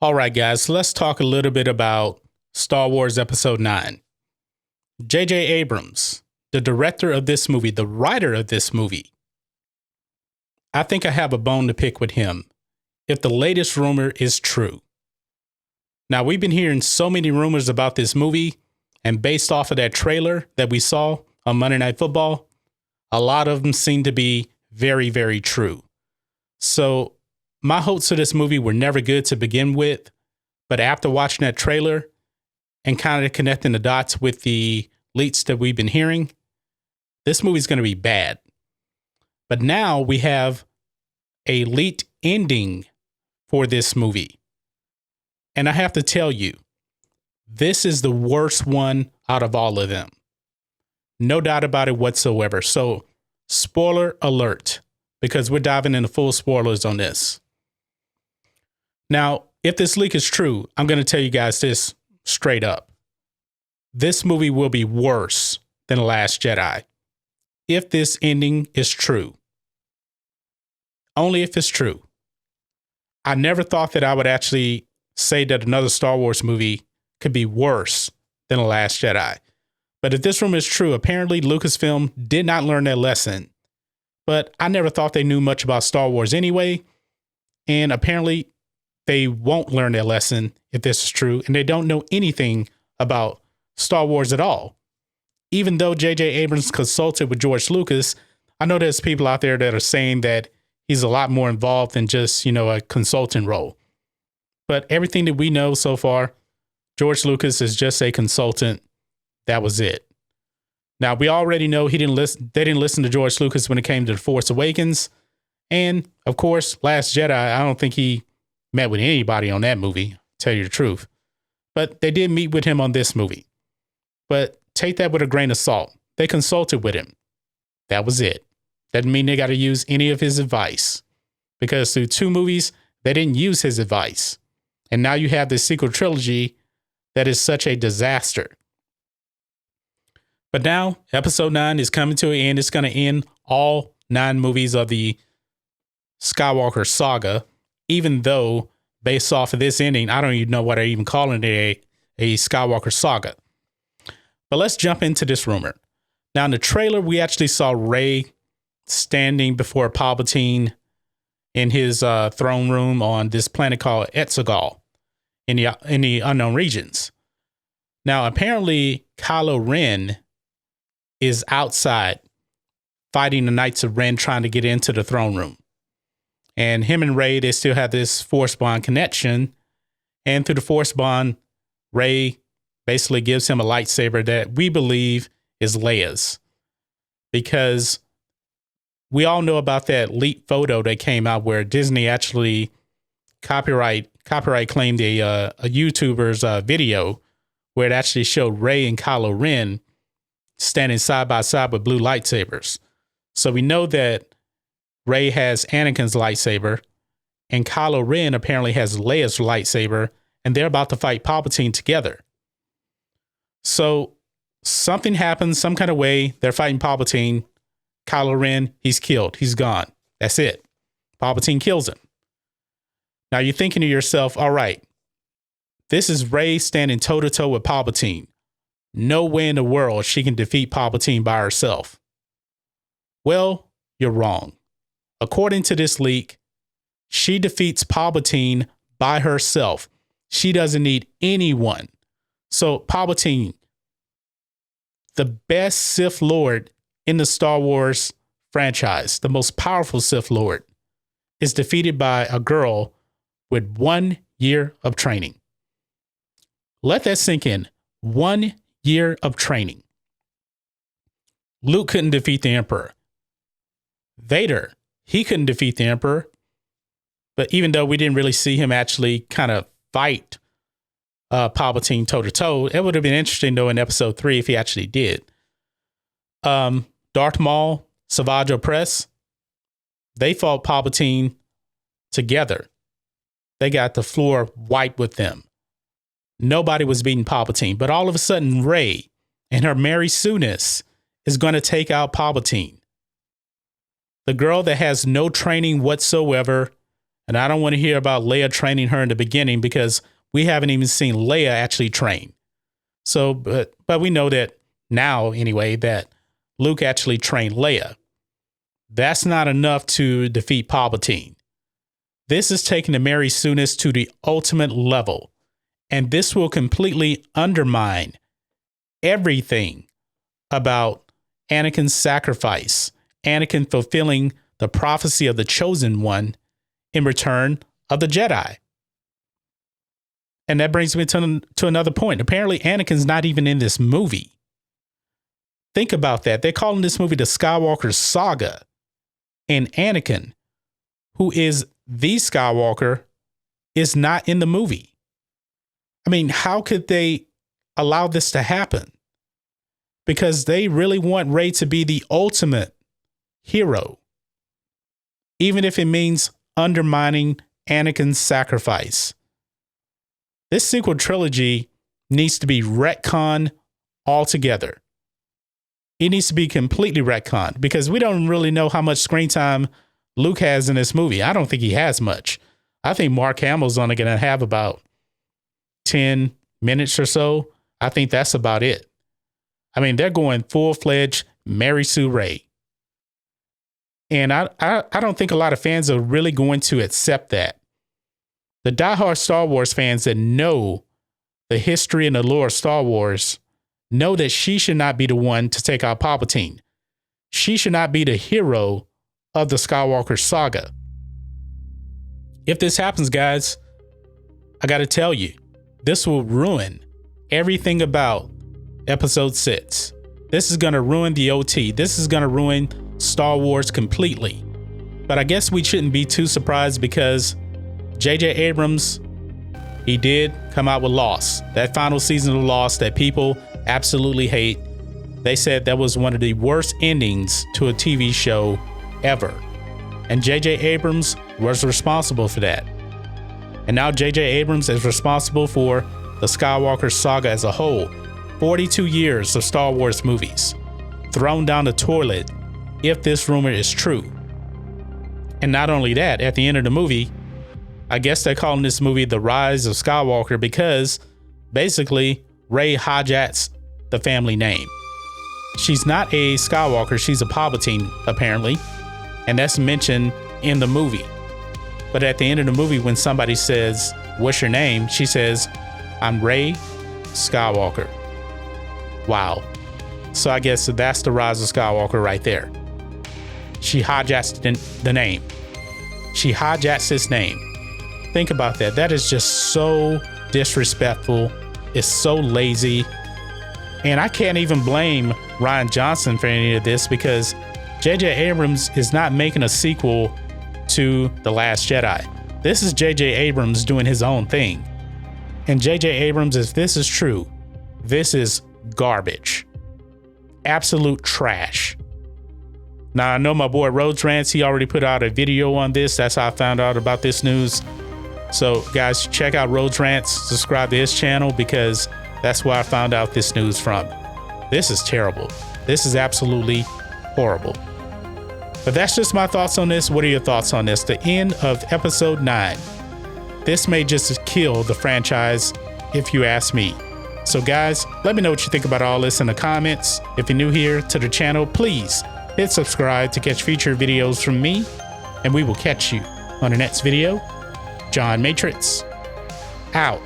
All right, guys, let's talk a little bit about Star Wars Episode 9. J.J. Abrams, the director of this movie, the writer of this movie, I think I have a bone to pick with him if the latest rumor is true. Now, we've been hearing so many rumors about this movie, and based off of that trailer that we saw on Monday Night Football, a lot of them seem to be very, very true. So my hopes for this movie were never good to begin with, but after watching that trailer and kind of connecting the dots with the leaks that we've been hearing, this movie's going to be bad. But now we have a leaked ending for this movie. And I have to tell you, this is the worst one out of all of them. No doubt about it whatsoever. So, spoiler alert, because we're diving into full spoilers on this. Now, if this leak is true, I'm going to tell you guys this straight up. This movie will be worse than The Last Jedi. If this ending is true. Only if it's true. I never thought that I would actually say that another Star Wars movie could be worse than The Last Jedi. But if this rumor is true, apparently Lucasfilm did not learn their lesson. But I never thought they knew much about Star Wars anyway. And apparently they won't learn their lesson if this is true. And they don't know anything about Star Wars at all. Even though J.J. Abrams consulted with George Lucas, I know there's people out there that are saying that he's a lot more involved than just, a consultant role. But everything that we know so far, George Lucas is just a consultant. That was it. Now, we already know they didn't listen to George Lucas when it came to The Force Awakens. And, of course, Last Jedi, I don't think he met with anybody on that movie, to tell you the truth. But they did meet with him on this movie. But take that with a grain of salt. They consulted with him. That was it. Doesn't mean they got to use any of his advice. Because through 2 movies, they didn't use his advice. And now you have this sequel trilogy that is such a disaster. But now, Episode 9 is coming to an end. It's going to end all 9 movies of the Skywalker saga, even though, based off of this ending, I don't even know what they're even calling it a Skywalker saga. But let's jump into this rumor. Now, in the trailer, we actually saw Rey standing before Palpatine in his throne room on this planet called Exegol in the unknown regions. Now, apparently, Kylo Ren is outside fighting the Knights of Ren, trying to get into the throne room. And him and Rey, they still have this Force bond connection. And through the Force bond, Rey basically gives him a lightsaber that we believe is Leia's. Because we all know about that leaked photo that came out where Disney actually copyright claimed a YouTuber's video where it actually showed Rey and Kylo Ren standing side by side with blue lightsabers. So we know that Rey has Anakin's lightsaber and Kylo Ren apparently has Leia's lightsaber, and they're about to fight Palpatine together. So something happens some kind of way. They're fighting Palpatine. Kylo Ren, he's killed. He's gone. That's it. Palpatine kills him. Now you're thinking to yourself, all right, this is Rey standing toe-to-toe with Palpatine. No way in the world she can defeat Palpatine by herself. Well, you're wrong. According to this leak, she defeats Palpatine by herself. She doesn't need anyone. So Palpatine, the best Sith Lord in the Star Wars franchise, the most powerful Sith Lord, is defeated by a girl with 1 year of training. Let that sink in. 1 year of training. Luke couldn't defeat the Emperor. Vader, he couldn't defeat the Emperor. But even though we didn't really see him actually kind of fight Palpatine toe-to-toe, it would have been interesting, though, in Episode 3 if he actually did. Darth Maul, Savage Opress, they fought Palpatine together. They got the floor wiped with them. Nobody was beating Palpatine. But all of a sudden, Rey and her Mary Sue-ness is going to take out Palpatine. The girl that has no training whatsoever, And I don't want to hear about Leia training her in the beginning because we haven't even seen Leia actually train. So, but we know that now anyway, that Luke actually trained Leia. That's not enough to defeat Palpatine. This is taking the Mary Soonis to the ultimate level. And this will completely undermine everything about Anakin's sacrifice, Anakin fulfilling the prophecy of the chosen one in return of the Jedi. And that brings me to another point. Apparently, Anakin's not even in this movie. Think about that. They're calling this movie the Skywalker Saga. And Anakin, who is the Skywalker, is not in the movie. I mean, how could they allow this to happen? Because they really want Rey to be the ultimate hero, even if it means undermining Anakin's sacrifice. This sequel trilogy needs to be retconned altogether. It needs to be completely retconned because we don't really know how much screen time Luke has in this movie. I don't think he has much. I think Mark Hamill's only going to have about 10 minutes or so. I think that's about it. I mean, they're going full-fledged Mary Sue Rey. And I don't think a lot of fans are really going to accept that. The diehard Star Wars fans that know the history and the lore of Star Wars know that she should not be the one to take out Palpatine. She should not be the hero of the Skywalker saga. If this happens, guys, I got to tell you, this will ruin everything about Episode 6. This is going to ruin the OT. This is going to ruin Star Wars completely. But I guess we shouldn't be too surprised because J.J. Abrams, he did come out with Lost. That final season of Lost that people absolutely hate. They said that was one of the worst endings to a TV show ever. And J.J. Abrams was responsible for that. And now J.J. Abrams is responsible for the Skywalker saga as a whole. 42 years of Star Wars movies thrown down the toilet if this rumor is true. And not only that, at the end of the movie, I guess they're calling this movie The Rise of Skywalker because basically Rey hijacks the family name. She's not a Skywalker, she's a Palpatine, apparently. And that's mentioned in the movie. But at the end of the movie, when somebody says, "What's your name?" she says, "I'm Rey Skywalker." Wow. So I guess that's the Rise of Skywalker right there. She hijacks the name. She hijacks his name. Think about that. That is just so disrespectful. It's so lazy. And I can't even blame Rian Johnson for any of this because J.J. Abrams is not making a sequel to The Last Jedi. This is J.J. Abrams doing his own thing. And J.J. Abrams, if this is true, this is garbage. Absolute trash. Now, I know my boy Rhodes Rants, he already put out a video on this. That's how I found out about this news. So, guys, check out Rhodes Rants, subscribe to his channel because that's where I found out this news from. This is terrible. This is absolutely horrible. But that's just my thoughts on this. What are your thoughts on this? The end of episode 9. This may just kill the franchise, if you ask me. So guys, let me know what you think about all this in the comments. If you're new here to the channel, please hit subscribe to catch future videos from me. And we will catch you on the next video. John Matrixx, out.